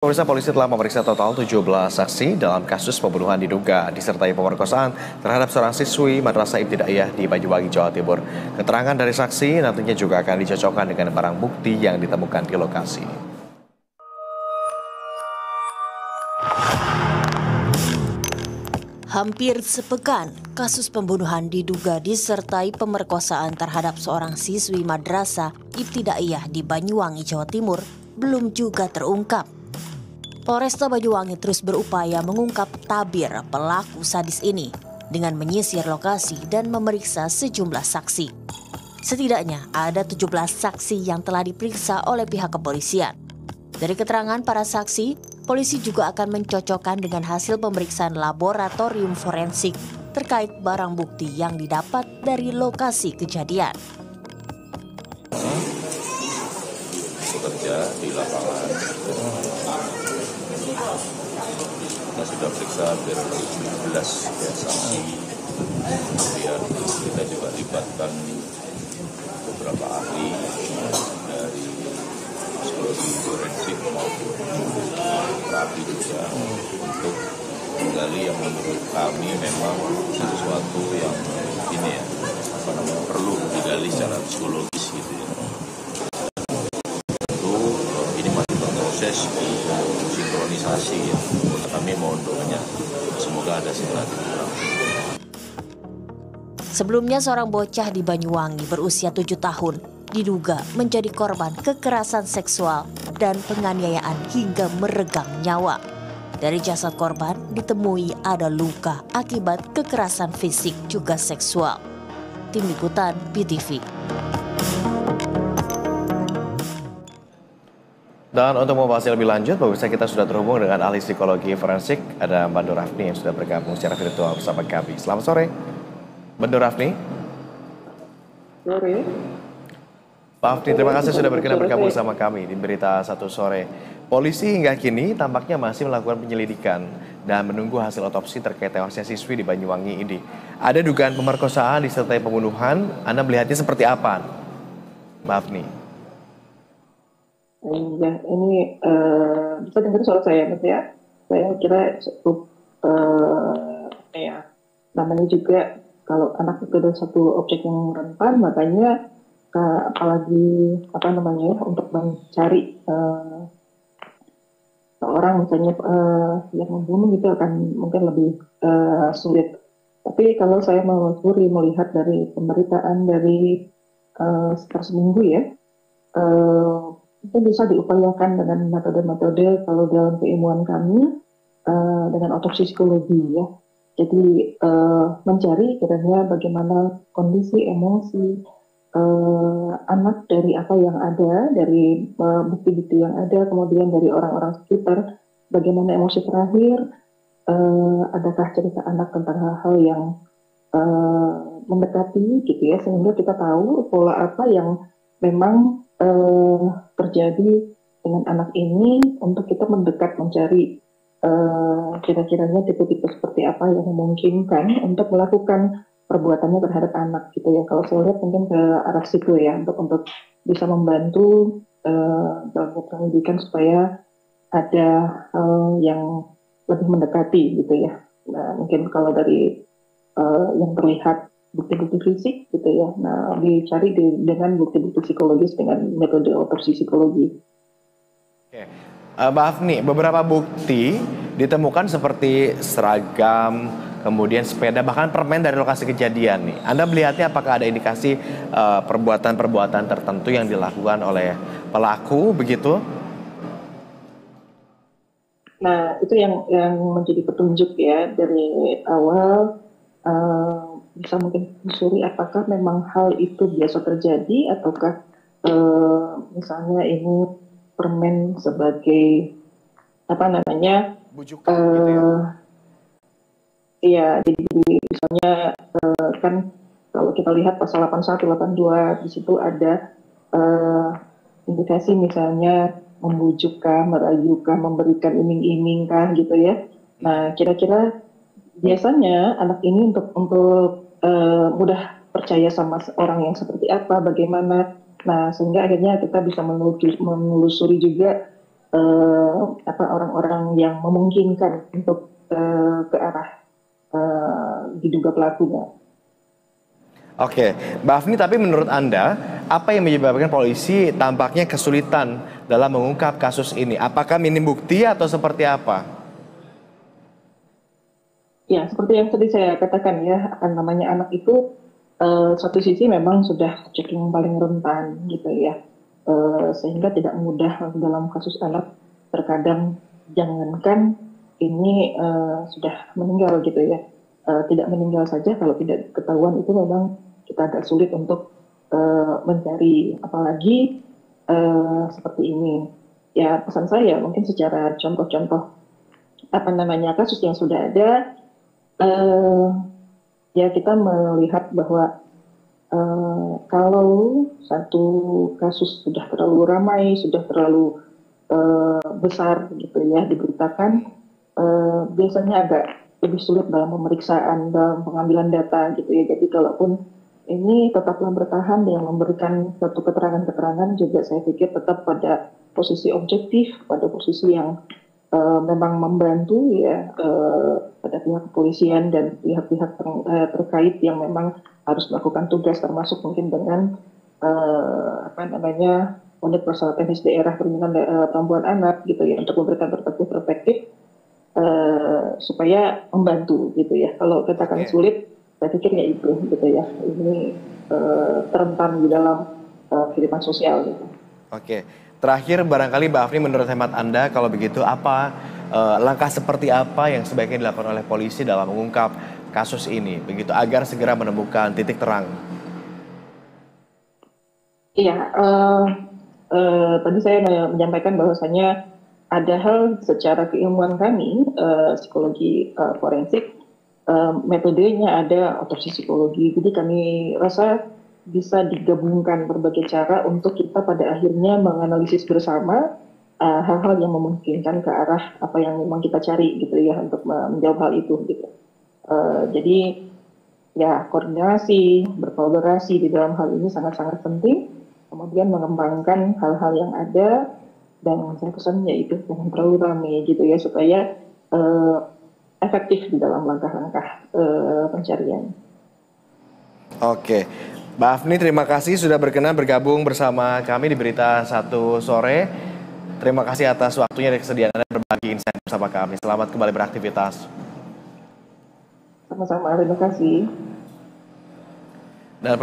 Pemirsa, polisi telah memeriksa total 17 saksi dalam kasus pembunuhan diduga disertai pemerkosaan terhadap seorang siswi Madrasah Ibtidaiyah di Banyuwangi, Jawa Timur. Keterangan dari saksi nantinya juga akan dicocokkan dengan barang bukti yang ditemukan di lokasi. Hampir sepekan, kasus pembunuhan diduga disertai pemerkosaan terhadap seorang siswi Madrasah Ibtidaiyah di Banyuwangi, Jawa Timur belum juga terungkap. Polresta Banyuwangi terus berupaya mengungkap tabir pelaku sadis ini dengan menyisir lokasi dan memeriksa sejumlah saksi. Setidaknya ada 17 saksi yang telah diperiksa oleh pihak kepolisian. Dari keterangan para saksi, polisi juga akan mencocokkan dengan hasil pemeriksaan laboratorium forensik terkait barang bukti yang didapat dari lokasi kejadian. Bekerja di lapangan, kita sudah periksa hampir 17 saksi, kemudian kita juga libatkan beberapa ahli dari psikologi forensik maupun terapi juga untuk menggali yang menurut kami memang sesuatu yang perlu digali secara psikologis gitu ya. Tentu ini masih berproses sinkronisasi ya. Kami mohon doanya semoga ada segera dikurang. Sebelumnya seorang bocah di Banyuwangi berusia 7 tahun diduga menjadi korban kekerasan seksual dan penganiayaan hingga meregang nyawa. Dari jasad korban ditemui ada luka akibat kekerasan fisik juga seksual. Tim Liputan BTV. Dan untuk membahasnya lebih lanjut, pemirsa, kita sudah terhubung dengan ahli psikologi forensik, ada Mbak Nur Rafni yang sudah bergabung secara virtual bersama kami. Selamat sore, Mbak Nur Rafni. Sore. Pak Afni, terima kasih sudah berkenan bergabung bersama kami di Berita Satu Sore. Polisi hingga kini tampaknya masih melakukan penyelidikan dan menunggu hasil otopsi terkait tewasnya siswi di Banyuwangi ini. Ada dugaan pemerkosaan disertai pembunuhan. Anda melihatnya seperti apa, Mbak Afni? Ya, ini bisa dengar suara saya, Mas ya? Saya kira cukup namanya juga kalau anak itu adalah satu objek yang rentan, makanya apalagi untuk mencari seorang misalnya yang membunuh itu akan mungkin lebih sulit. Tapi kalau saya melihat dari pemberitaan dari sekitar seminggu ya, itu bisa diupayakan dengan metode-metode kalau dalam keilmuan kami dengan otopsi psikologi ya. Jadi mencari kiranya bagaimana kondisi emosi anak dari apa yang ada, dari bukti-bukti yang ada, kemudian dari orang-orang sekitar, bagaimana emosi terakhir, adakah cerita anak tentang hal-hal yang mendekati gitu ya, sehingga kita tahu pola apa yang memang terjadi dengan anak ini untuk kita mendekat mencari kira-kiranya tipe-tipe seperti apa yang memungkinkan untuk melakukan perbuatannya terhadap anak gitu ya. Kalau saya lihat mungkin ke arah situ ya untuk bisa membantu dalam penyelidikan supaya ada yang lebih mendekati gitu ya. Nah, mungkin kalau dari yang terlihat bukti-bukti fisik gitu ya. Nah, dicari dengan bukti-bukti psikologis dengan metode otopsi psikologi. Oke. Mbak Afni, beberapa bukti ditemukan seperti seragam, kemudian sepeda, bahkan permen dari lokasi kejadian nih. Anda melihatnya apakah ada indikasi perbuatan-perbuatan tertentu yang dilakukan oleh pelaku begitu? Nah, itu yang menjadi petunjuk ya dari awal. Bisa mungkin telusuri apakah memang hal itu biasa terjadi ataukah misalnya ini permen sebagai bujukan gitu ya? Iya, jadi misalnya kan kalau kita lihat pasal 81, 82 di situ ada indikasi misalnya membujukkan, merayukan, memberikan iming-imingkan gitu ya. Nah, kira-kira biasanya anak ini untuk mudah percaya sama orang yang seperti apa, bagaimana. Nah, sehingga akhirnya kita bisa menelusuri juga orang-orang yang memungkinkan untuk ke arah diduga pelakunya. Oke, Mbak Afni, tapi menurut Anda, apa yang menyebabkan polisi tampaknya kesulitan dalam mengungkap kasus ini? Apakah minim bukti atau seperti apa? Ya, seperti yang tadi saya katakan ya, namanya anak itu satu sisi memang sudah checking paling rentan gitu ya, sehingga tidak mudah dalam kasus anak. Terkadang jangankan ini sudah meninggal gitu ya, tidak meninggal saja kalau tidak ketahuan itu memang kita agak sulit untuk mencari, apalagi seperti ini. Ya, pesan saya mungkin secara contoh-contoh kasus yang sudah ada, ya kita melihat bahwa kalau satu kasus sudah terlalu ramai, sudah terlalu besar gitu ya diberitakan, biasanya agak lebih sulit dalam pemeriksaan, dalam pengambilan data gitu ya. Jadi kalaupun ini tetaplah bertahan yang memberikan satu keterangan-keterangan, juga saya pikir tetap pada posisi objektif, pada posisi yang memang membantu ya pada pihak kepolisian dan pihak-pihak terkait yang memang harus melakukan tugas, termasuk mungkin dengan unit persoalan teknis daerah perlindungan perempuan anak gitu ya, untuk memberikan perspektif supaya membantu gitu ya. Kalau katakan sulit, saya pikir ya itu gitu ya, ini terentang di dalam kehidupan sosial gitu. Oke, terakhir barangkali Mbak Afni, menurut hemat Anda kalau begitu apa langkah seperti apa yang sebaiknya dilakukan oleh polisi dalam mengungkap kasus ini begitu agar segera menemukan titik terang? Iya, tadi saya menyampaikan bahwasanya ada hal secara keilmuan kami, psikologi forensik, metodenya ada otopsi psikologi. Jadi kami rasa bisa digabungkan berbagai cara untuk kita pada akhirnya menganalisis bersama hal-hal yang memungkinkan ke arah apa yang memang kita cari gitu ya, untuk menjawab hal itu gitu. Jadi ya, koordinasi, berkolaborasi di dalam hal ini sangat-sangat penting. Kemudian mengembangkan hal-hal yang ada, dan saya pesannya itu jangan terlalu ramai gitu ya, supaya efektif di dalam langkah-langkah pencarian. Oke, Mbak Afni, terima kasih sudah berkenan bergabung bersama kami di Berita Satu Sore. Terima kasih atas waktunya dan kesediaan Anda berbagi insight bersama kami. Selamat kembali beraktivitas. Sama-sama, terima kasih. Dan